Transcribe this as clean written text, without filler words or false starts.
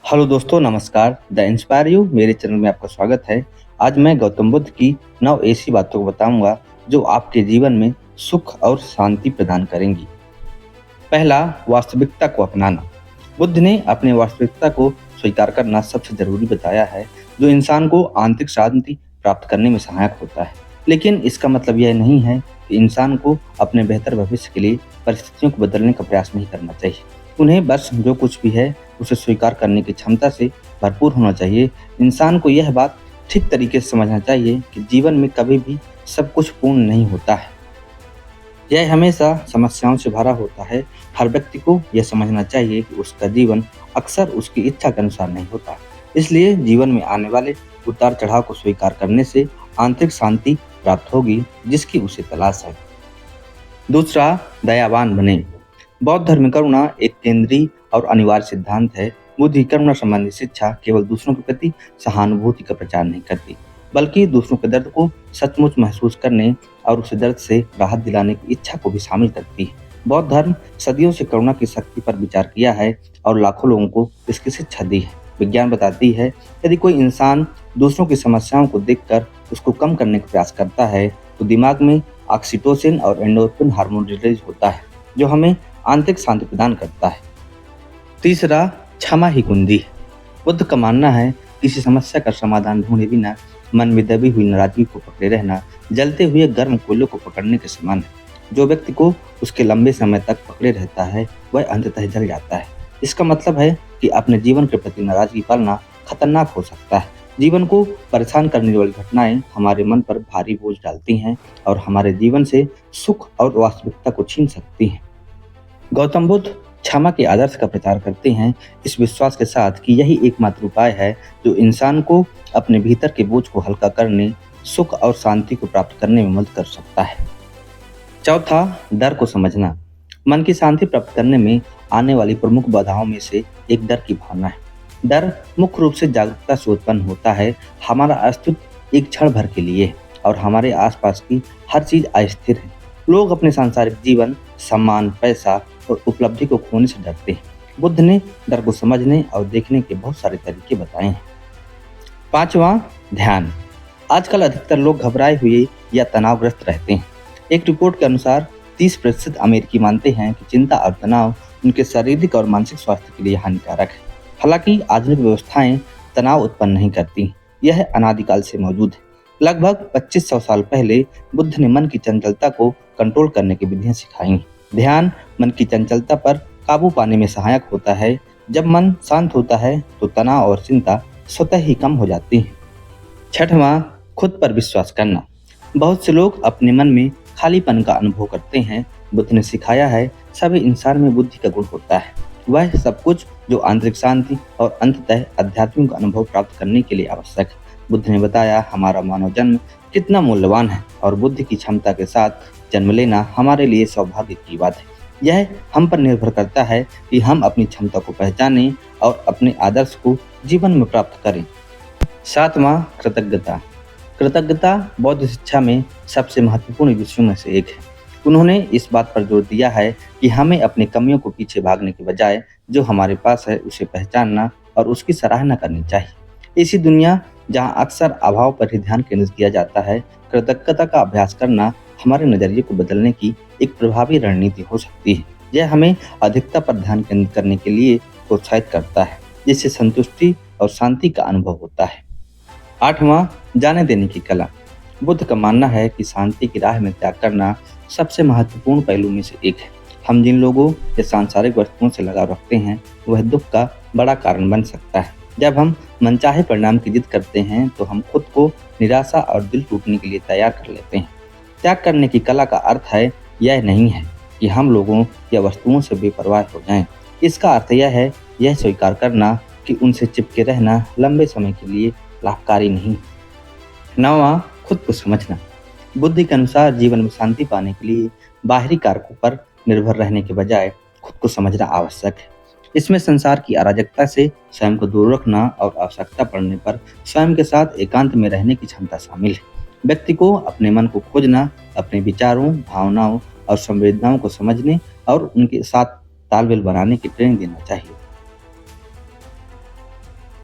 Hello दोस्तों, नमस्कार। The inspire you मेरे चैनल में आपका स्वागत है। आज मैं गौतम बुद्ध की 9 ऐसी बातों को बताऊंगा जो आपके जीवन में सुख और शांति प्रदान करेंगी। पहला, वास्तविकता को अपनाना। बुद्ध ने अपने वास्तविकता को स्वीकार करना सबसे जरूरी बताया है, जो इंसान को आंतरिक शांति प्राप्त करने में सहायक होता है। लेकिन इसका मतलब यह नहीं है कि इंसान को अपने बेहतर भविष्य के लिए परिस्थितियों को बदलने का प्रयास नहीं करना चाहिए। उन्हें बस जो कुछ भी है उसे स्वीकार करने की क्षमता से भरपूर होना चाहिए। इंसान को यह बात ठीक तरीके से समझना चाहिए कि जीवन में कभी भी सब कुछ पूर्ण नहीं होता है। यह हमेशा समस्याओं से भरा होता है। हर व्यक्ति को यह समझना चाहिए कि उसका जीवन अक्सर उसकी इच्छा के अनुसार नहीं होता। इसलिए जीवन में आने वाले उतार चढ़ाव को स्वीकार करने से आंतरिक शांति प्राप्त होगी, जिसकी उसे तलाश है। दूसरा, दयावान बने। बौद्ध धर्म में करुणा एक केंद्रीय और अनिवार्य सिद्धांत है। बुद्ध की करुणा संबंधी शिक्षा केवल दूसरों के प्रति सहानुभूति का प्रचार नहीं करती, बल्कि दूसरों के दर्द को सचमुच महसूस करने और उसे दर्द से राहत दिलाने की इच्छा को भी शामिल करती है। बौद्ध धर्म सदियों से करुणा की शक्ति पर विचार किया है और लाखों लोगों को इसकी शिक्षा दी है। विज्ञान बताती है, यदि कोई इंसान दूसरों की समस्याओं को देखकर उसको कम करने का प्रयास करता है तो दिमाग में ऑक्सीटोसिन और एंडोर्फिन हार्मोन रिलीज होता है, जो हमें आंतरिक शांति प्रदान करता है। तीसरा, क्षमा ही कुंजी है। बुद्ध का मानना है, किसी समस्या का समाधान ढूंढे बिना मन में दबी हुई नाराजगी को पकड़े रहना जलते हुए गर्म कोयले को पकड़ने के समान है। जो व्यक्ति को उसके लंबे समय तक पकड़े रहता है वह अंततः जल जाता है। इसका मतलब है कि अपने जीवन के प्रति नाराजगी पालना खतरनाक हो सकता है। जीवन को परेशान करने वाली घटनाएं हमारे मन पर भारी बोझ डालती हैं और हमारे जीवन से सुख और वास्तविकता को छीन सकती हैं। गौतम बुद्ध क्षमा के आदर्श का प्रचार करते हैं, इस विश्वास के साथ कि यही एकमात्र उपाय है जो इंसान को अपने भीतर के बोझ को हल्का करने, सुख और शांति को प्राप्त करने में मदद कर सकता है। चौथा, डर को समझना। मन की शांति प्राप्त करने में आने वाली प्रमुख बाधाओं में से एक डर की भावना है। डर मुख्य रूप से जागरूकता से उत्पन्न होता है। हमारा अस्तित्व एक क्षण भर के लिए और हमारे आसपास की हर चीज अस्थिर है। लोग अपने सांसारिक जीवन, सम्मान, पैसा और उपलब्धि को खोने से डरते हैं। बुद्ध ने डर को समझने और देखने के बहुत सारे तरीके बताए हैं। पांचवा, ध्यान। आजकल अधिकतर लोग घबराए हुए या तनावग्रस्त रहते हैं। एक रिपोर्ट के अनुसार 30% अमेरिकी मानते हैं कि चिंता और तनाव उनके शारीरिक और मानसिक स्वास्थ्य के लिए हानिकारक है। हालांकि आधुनिक व्यवस्थाएं तनाव उत्पन्न नहीं करती, यह अनादिकाल से मौजूद है। लगभग 2500 साल पहले बुद्ध ने मन की चंचलता को कंट्रोल करने की विधियां सिखाई। ध्यान मन की चंचलता पर काबू पाने में सहायक होता है। जब मन शांत होता है तो तनाव और चिंता स्वतः ही कम हो जाती है। छठवां, खुद पर विश्वास करना। बहुत से लोग अपने मन में खालीपन का अनुभव करते हैं। बुद्ध ने सिखाया है, सभी इंसान में बुद्धि का गुण होता है, वह सब कुछ जो आंतरिक शांति और अंततः आध्यात्मिक अनुभव प्राप्त करने के लिए आवश्यक है। बुद्ध ने बताया, हमारा मानव जन्म कितना मूल्यवान है और बुद्धि की क्षमता के साथ जन्म लेना हमारे लिए सौभाग्य की बात है। यह हम पर निर्भर करता है कि हम अपनी क्षमता को पहचानें और अपने आदर्श को जीवन में प्राप्त करें। सातवां, कृतज्ञता। कृतज्ञता बौद्ध शिक्षा में सबसे महत्वपूर्ण विषयों में से एक है। उन्होंने इस बात पर जोर दिया है कि हमें अपनी कमियों को पीछे भागने के बजाय जो हमारे पास है उसे पहचानना और उसकी सराहना करनी चाहिए। इसी दुनिया जहां अक्सर अभाव पर ही ध्यान केंद्रित किया जाता है, कृतज्ञता का अभ्यास करना हमारे नजरिए को बदलने की एक प्रभावी रणनीति हो सकती है। यह हमें अधिकता पर ध्यान केंद्रित करने के लिए प्रोत्साहित करता है, जिससे संतुष्टि और शांति का अनुभव होता है। आठवां, जाने देने की कला। बुद्ध का मानना है कि शांति की राह में त्याग करना सबसे महत्वपूर्ण पहलू में से एक है। हम जिन लोगों या सांसारिक वस्तुओं से लगाव रखते हैं वह दुख का बड़ा कारण बन सकता है। जब हम मनचाहे परिणाम की जिद करते हैं तो हम खुद को निराशा और दिल टूटने के लिए तैयार कर लेते हैं। त्याग करने की कला का अर्थ है यह नहीं है कि हम लोगों या वस्तुओं से बेपरवाह हो जाएं। इसका अर्थ यह है यह स्वीकार करना कि उनसे चिपके रहना लंबे समय के लिए लाभकारी नहीं। नौवां, खुद को समझना। बुद्धि के अनुसार जीवन में शांति पाने के लिए बाहरी कारकों पर निर्भर रहने के बजाय खुद को समझना आवश्यक है। इसमें संसार की अराजकता से स्वयं को दूर रखना और आवश्यकता पड़ने पर स्वयं के साथ एकांत में रहने की क्षमता शामिल है। व्यक्ति को अपने मन को खोजना, अपने विचारों, भावनाओं और संवेदनाओं को समझने और उनके साथ तालमेल बनाने की ट्रेनिंग देना चाहिए।